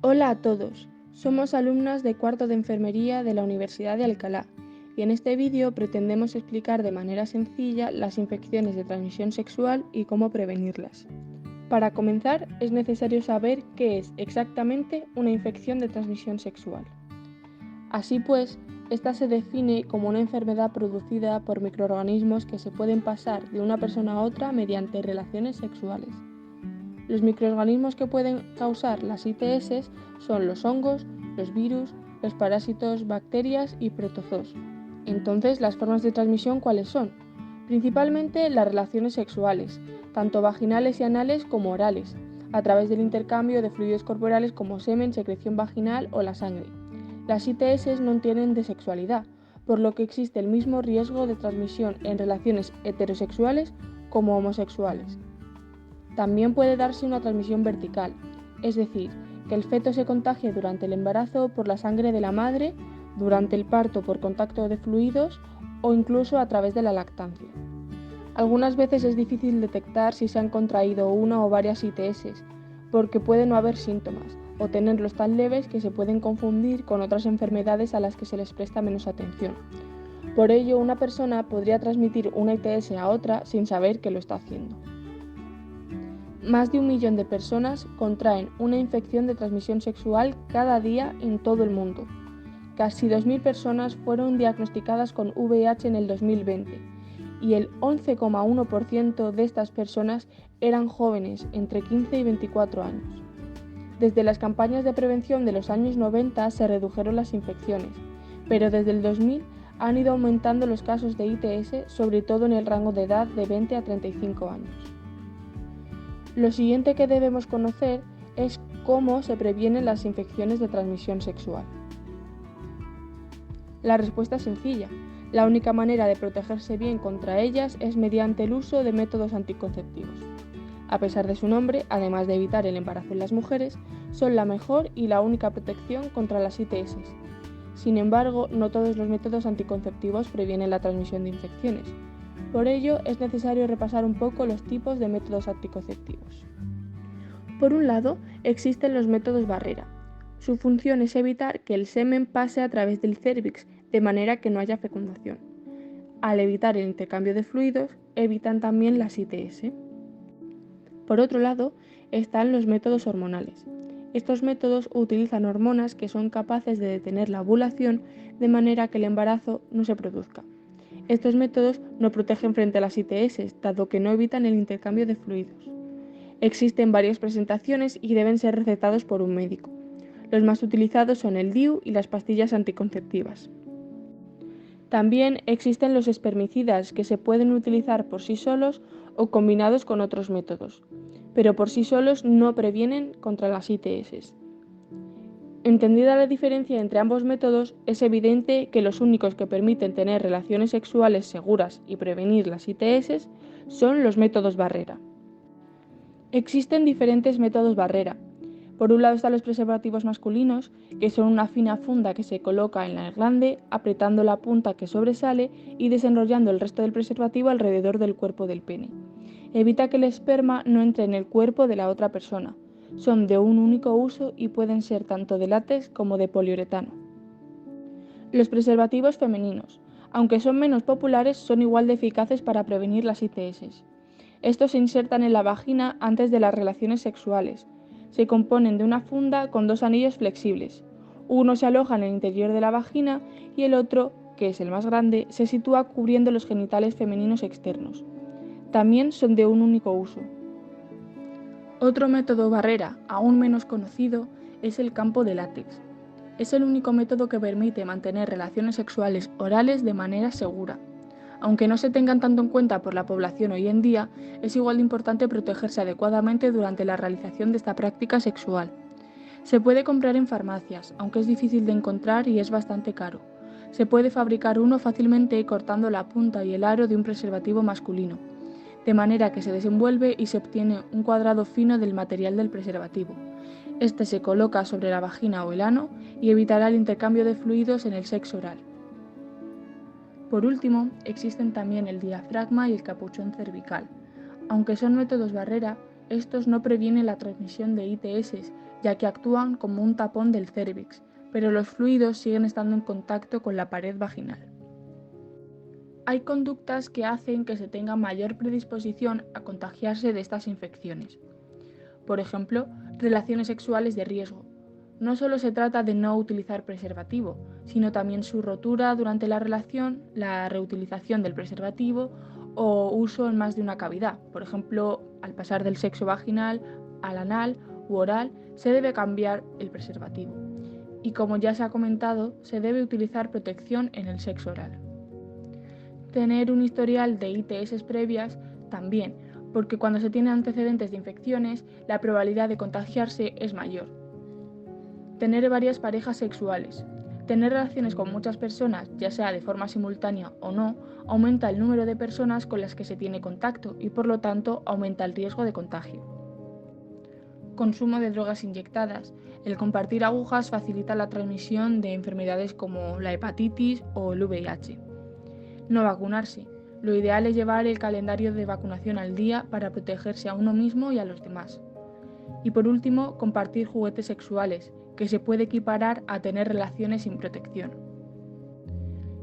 Hola a todos, somos alumnas de cuarto de enfermería de la Universidad de Alcalá y en este vídeo pretendemos explicar de manera sencilla las infecciones de transmisión sexual y cómo prevenirlas. Para comenzar, es necesario saber qué es exactamente una infección de transmisión sexual. Así pues, esta se define como una enfermedad producida por microorganismos que se pueden pasar de una persona a otra mediante relaciones sexuales. Los microorganismos que pueden causar las ITS son los hongos, los virus, los parásitos, bacterias y protozoos. Entonces, ¿las formas de transmisión cuáles son? Principalmente las relaciones sexuales, tanto vaginales y anales como orales, a través del intercambio de fluidos corporales como semen, secreción vaginal o la sangre. Las ITS no tienen de sexualidad, por lo que existe el mismo riesgo de transmisión en relaciones heterosexuales como homosexuales. También puede darse una transmisión vertical, es decir, que el feto se contagie durante el embarazo por la sangre de la madre, durante el parto por contacto de fluidos o incluso a través de la lactancia. Algunas veces es difícil detectar si se han contraído una o varias ITS, porque puede no haber síntomas o tenerlos tan leves que se pueden confundir con otras enfermedades a las que se les presta menos atención. Por ello, una persona podría transmitir una ITS a otra sin saber que lo está haciendo. Más de 1 millón de personas contraen una infección de transmisión sexual cada día en todo el mundo. Casi 2.000 personas fueron diagnosticadas con VIH en el 2020 y el 11,1% de estas personas eran jóvenes entre 15 y 24 años. Desde las campañas de prevención de los años 90 se redujeron las infecciones, pero desde el 2000 han ido aumentando los casos de ITS, sobre todo en el rango de edad de 20 a 35 años. Lo siguiente que debemos conocer es cómo se previenen las infecciones de transmisión sexual. La respuesta es sencilla. La única manera de protegerse bien contra ellas es mediante el uso de métodos anticonceptivos. A pesar de su nombre, además de evitar el embarazo en las mujeres, son la mejor y la única protección contra las ITS. Sin embargo, no todos los métodos anticonceptivos previenen la transmisión de infecciones. Por ello, es necesario repasar un poco los tipos de métodos anticonceptivos. Por un lado, existen los métodos barrera. Su función es evitar que el semen pase a través del cérvix, de manera que no haya fecundación. Al evitar el intercambio de fluidos, evitan también las ITS. Por otro lado, están los métodos hormonales. Estos métodos utilizan hormonas que son capaces de detener la ovulación de manera que el embarazo no se produzca. Estos métodos no protegen frente a las ITS, dado que no evitan el intercambio de fluidos. Existen varias presentaciones y deben ser recetados por un médico. Los más utilizados son el DIU y las pastillas anticonceptivas. También existen los espermicidas que se pueden utilizar por sí solos o combinados con otros métodos, pero por sí solos no previenen contra las ITS. Entendida la diferencia entre ambos métodos, es evidente que los únicos que permiten tener relaciones sexuales seguras y prevenir las ITS son los métodos barrera. Existen diferentes métodos barrera. Por un lado están los preservativos masculinos, que son una fina funda que se coloca en la glande, apretando la punta que sobresale y desenrollando el resto del preservativo alrededor del cuerpo del pene. Evita que el esperma no entre en el cuerpo de la otra persona. Son de un único uso y pueden ser tanto de látex como de poliuretano. Los preservativos femeninos, aunque son menos populares, son igual de eficaces para prevenir las ITS. Estos se insertan en la vagina antes de las relaciones sexuales. Se componen de una funda con 2 anillos flexibles. Uno se aloja en el interior de la vagina y el otro, que es el más grande, se sitúa cubriendo los genitales femeninos externos. También son de un único uso. Otro método barrera, aún menos conocido, es el campo de látex. Es el único método que permite mantener relaciones sexuales orales de manera segura. Aunque no se tengan tanto en cuenta por la población hoy en día, es igual de importante protegerse adecuadamente durante la realización de esta práctica sexual. Se puede comprar en farmacias, aunque es difícil de encontrar y es bastante caro. Se puede fabricar uno fácilmente cortando la punta y el aro de un preservativo masculino, de manera que se desenvuelve y se obtiene un cuadrado fino del material del preservativo. Este se coloca sobre la vagina o el ano y evitará el intercambio de fluidos en el sexo oral. Por último, existen también el diafragma y el capuchón cervical. Aunque son métodos barrera, Estos no previenen la transmisión de ITS, ya que actúan como un tapón del cérvix, pero los fluidos siguen estando en contacto con la pared vaginal. Hay conductas que hacen que se tenga mayor predisposición a contagiarse de estas infecciones. Por ejemplo, relaciones sexuales de riesgo. No solo se trata de no utilizar preservativo, sino también su rotura durante la relación, la reutilización del preservativo o uso en más de una cavidad. Por ejemplo, al pasar del sexo vaginal al anal u oral, se debe cambiar el preservativo. Y como ya se ha comentado, se debe utilizar protección en el sexo oral. Tener un historial de ITS previas también, porque cuando se tienen antecedentes de infecciones, la probabilidad de contagiarse es mayor. Tener varias parejas sexuales. Tener relaciones con muchas personas, ya sea de forma simultánea o no, aumenta el número de personas con las que se tiene contacto y por lo tanto aumenta el riesgo de contagio. Consumo de drogas inyectadas. El compartir agujas facilita la transmisión de enfermedades como la hepatitis o el VIH. No vacunarse. Lo ideal es llevar el calendario de vacunación al día para protegerse a uno mismo y a los demás. Y por último, compartir juguetes sexuales, que se puede equiparar a tener relaciones sin protección.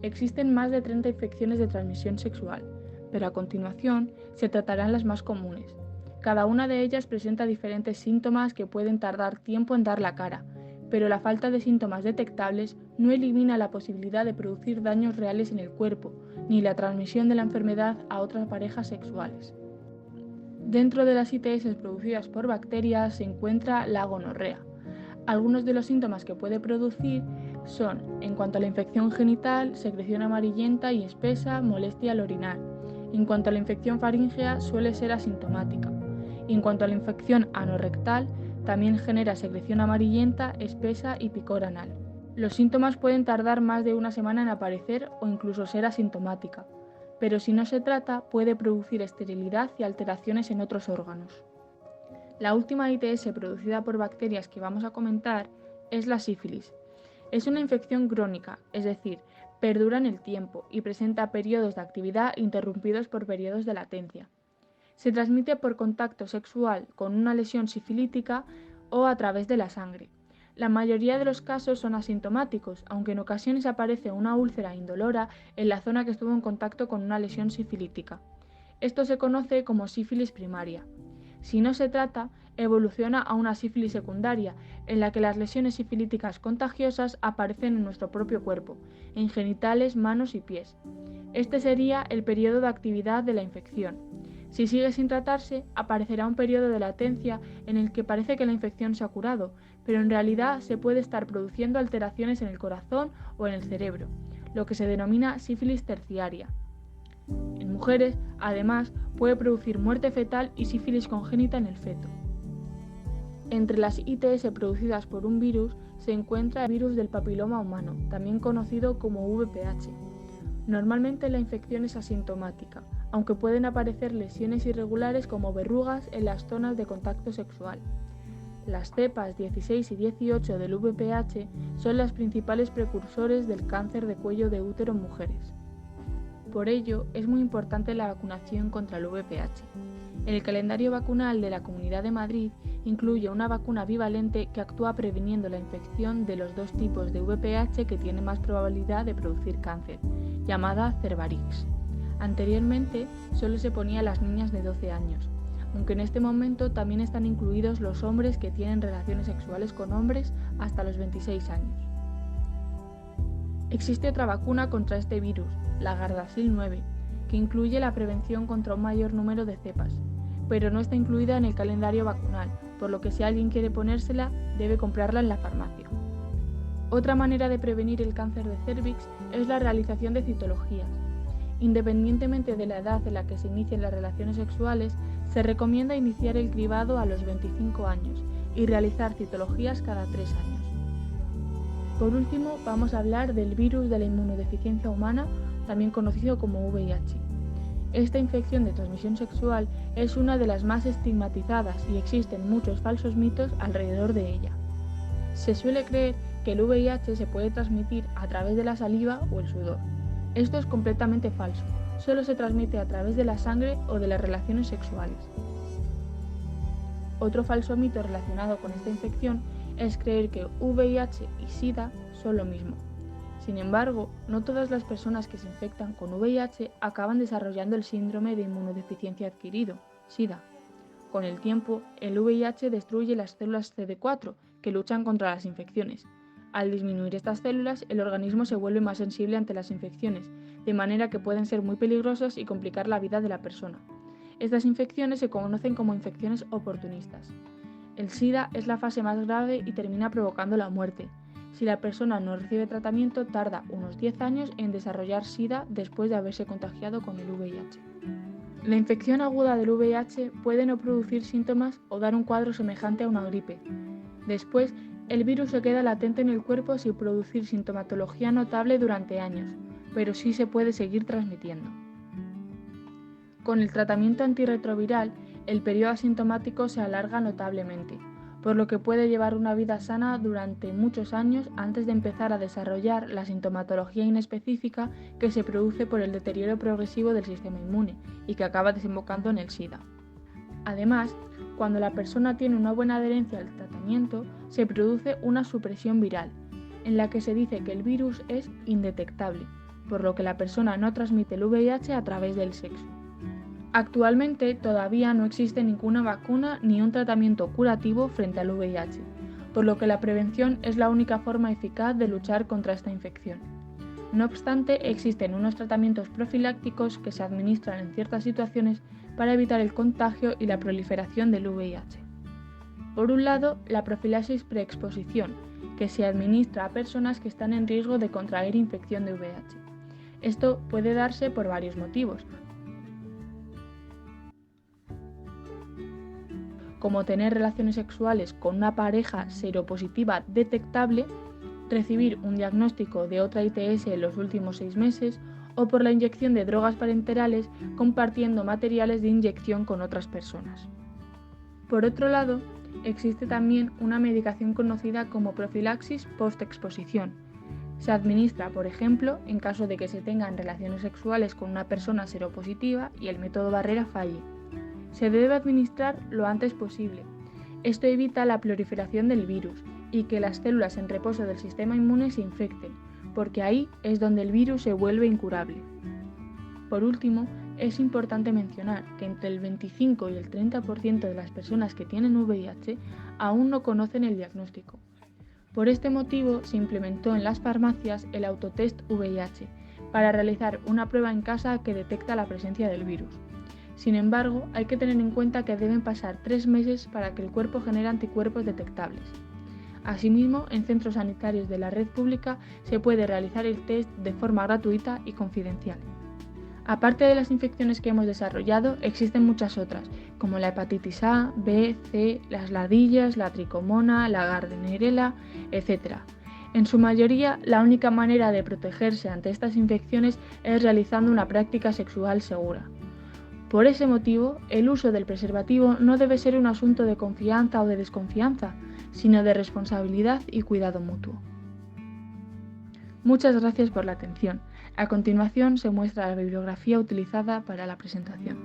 Existen más de 30 infecciones de transmisión sexual, pero a continuación se tratarán las más comunes. Cada una de ellas presenta diferentes síntomas que pueden tardar tiempo en dar la cara, pero la falta de síntomas detectables no elimina la posibilidad de producir daños reales en el cuerpo, ni la transmisión de la enfermedad a otras parejas sexuales. Dentro de las ITS producidas por bacterias se encuentra la gonorrea. Algunos de los síntomas que puede producir son, en cuanto a la infección genital, secreción amarillenta y espesa, molestia al orinar. En cuanto a la infección faríngea, suele ser asintomática. Y en cuanto a la infección anorrectal, también genera secreción amarillenta, espesa y picor anal. Los síntomas pueden tardar más de una semana en aparecer o incluso ser asintomática, pero si no se trata puede producir esterilidad y alteraciones en otros órganos. La última ITS producida por bacterias que vamos a comentar es la sífilis. Es una infección crónica, es decir, perdura en el tiempo y presenta periodos de actividad interrumpidos por periodos de latencia. Se transmite por contacto sexual con una lesión sifilítica o a través de la sangre. La mayoría de los casos son asintomáticos, aunque en ocasiones aparece una úlcera indolora en la zona que estuvo en contacto con una lesión sifilítica. Esto se conoce como sífilis primaria. Si no se trata, evoluciona a una sífilis secundaria, en la que las lesiones sifilíticas contagiosas aparecen en nuestro propio cuerpo, en genitales, manos y pies. Este sería el periodo de actividad de la infección. Si sigue sin tratarse, aparecerá un periodo de latencia en el que parece que la infección se ha curado, pero en realidad se puede estar produciendo alteraciones en el corazón o en el cerebro, lo que se denomina sífilis terciaria. En mujeres, además, puede producir muerte fetal y sífilis congénita en el feto. Entre las ITS producidas por un virus se encuentra el virus del papiloma humano, también conocido como VPH. Normalmente la infección es asintomática, aunque pueden aparecer lesiones irregulares como verrugas en las zonas de contacto sexual. Las cepas 16 y 18 del VPH son las principales precursores del cáncer de cuello de útero en mujeres. Por ello, es muy importante la vacunación contra el VPH. El calendario vacunal de la Comunidad de Madrid incluye una vacuna bivalente que actúa previniendo la infección de los dos tipos de VPH que tienen más probabilidad de producir cáncer, llamada Cervarix. Anteriormente solo se ponía a las niñas de 12 años, aunque en este momento también están incluidos los hombres que tienen relaciones sexuales con hombres hasta los 26 años. Existe otra vacuna contra este virus, la Gardasil 9, que incluye la prevención contra un mayor número de cepas, pero no está incluida en el calendario vacunal, por lo que si alguien quiere ponérsela, debe comprarla en la farmacia. Otra manera de prevenir el cáncer de cérvix es la realización de citologías. Independientemente de la edad en la que se inicien las relaciones sexuales, se recomienda iniciar el cribado a los 25 años y realizar citologías cada 3 años. Por último, vamos a hablar del virus de la inmunodeficiencia humana, también conocido como VIH. Esta infección de transmisión sexual es una de las más estigmatizadas y existen muchos falsos mitos alrededor de ella. Se suele creer que el VIH se puede transmitir a través de la saliva o el sudor. Esto es completamente falso, solo se transmite a través de la sangre o de las relaciones sexuales. Otro falso mito relacionado con esta infección es creer que VIH y SIDA son lo mismo. Sin embargo, no todas las personas que se infectan con VIH acaban desarrollando el síndrome de inmunodeficiencia adquirido, SIDA. Con el tiempo, el VIH destruye las células CD4, que luchan contra las infecciones. Al disminuir estas células, el organismo se vuelve más sensible ante las infecciones, de manera que pueden ser muy peligrosas y complicar la vida de la persona. Estas infecciones se conocen como infecciones oportunistas. El SIDA es la fase más grave y termina provocando la muerte. Si la persona no recibe tratamiento, tarda unos 10 años en desarrollar SIDA después de haberse contagiado con el VIH. La infección aguda del VIH puede no producir síntomas o dar un cuadro semejante a una gripe. Después, el virus se queda latente en el cuerpo sin producir sintomatología notable durante años, pero sí se puede seguir transmitiendo. Con el tratamiento antirretroviral, el periodo asintomático se alarga notablemente, por lo que puede llevar una vida sana durante muchos años antes de empezar a desarrollar la sintomatología inespecífica que se produce por el deterioro progresivo del sistema inmune y que acaba desembocando en el SIDA. Además, cuando la persona tiene una buena adherencia al tratamiento, se produce una supresión viral, en la que se dice que el virus es indetectable, por lo que la persona no transmite el VIH a través del sexo. Actualmente todavía no existe ninguna vacuna ni un tratamiento curativo frente al VIH, por lo que la prevención es la única forma eficaz de luchar contra esta infección. No obstante, existen unos tratamientos profilácticos que se administran en ciertas situaciones para evitar el contagio y la proliferación del VIH. Por un lado, la profilaxis preexposición, que se administra a personas que están en riesgo de contraer infección de VIH. Esto puede darse por varios motivos, como tener relaciones sexuales con una pareja seropositiva detectable, recibir un diagnóstico de otra ITS en los últimos 6 meses o por la inyección de drogas parenterales compartiendo materiales de inyección con otras personas. Por otro lado, existe también una medicación conocida como profilaxis postexposición. Se administra, por ejemplo, en caso de que se tengan relaciones sexuales con una persona seropositiva y el método barrera falle. Se debe administrar lo antes posible. Esto evita la proliferación del virus y que las células en reposo del sistema inmune se infecten, porque ahí es donde el virus se vuelve incurable. Por último, es importante mencionar que entre el 25 y el 30% de las personas que tienen VIH aún no conocen el diagnóstico. Por este motivo se implementó en las farmacias el autotest VIH para realizar una prueba en casa que detecta la presencia del virus. Sin embargo, hay que tener en cuenta que deben pasar 3 meses para que el cuerpo genere anticuerpos detectables. Asimismo, en centros sanitarios de la red pública se puede realizar el test de forma gratuita y confidencial. Aparte de las infecciones que hemos desarrollado, existen muchas otras, como la hepatitis A, B, C, las ladillas, la tricomona, la gardnerela, etc. En su mayoría, la única manera de protegerse ante estas infecciones es realizando una práctica sexual segura. Por ese motivo, el uso del preservativo no debe ser un asunto de confianza o de desconfianza, sino de responsabilidad y cuidado mutuo. Muchas gracias por la atención. A continuación se muestra la bibliografía utilizada para la presentación.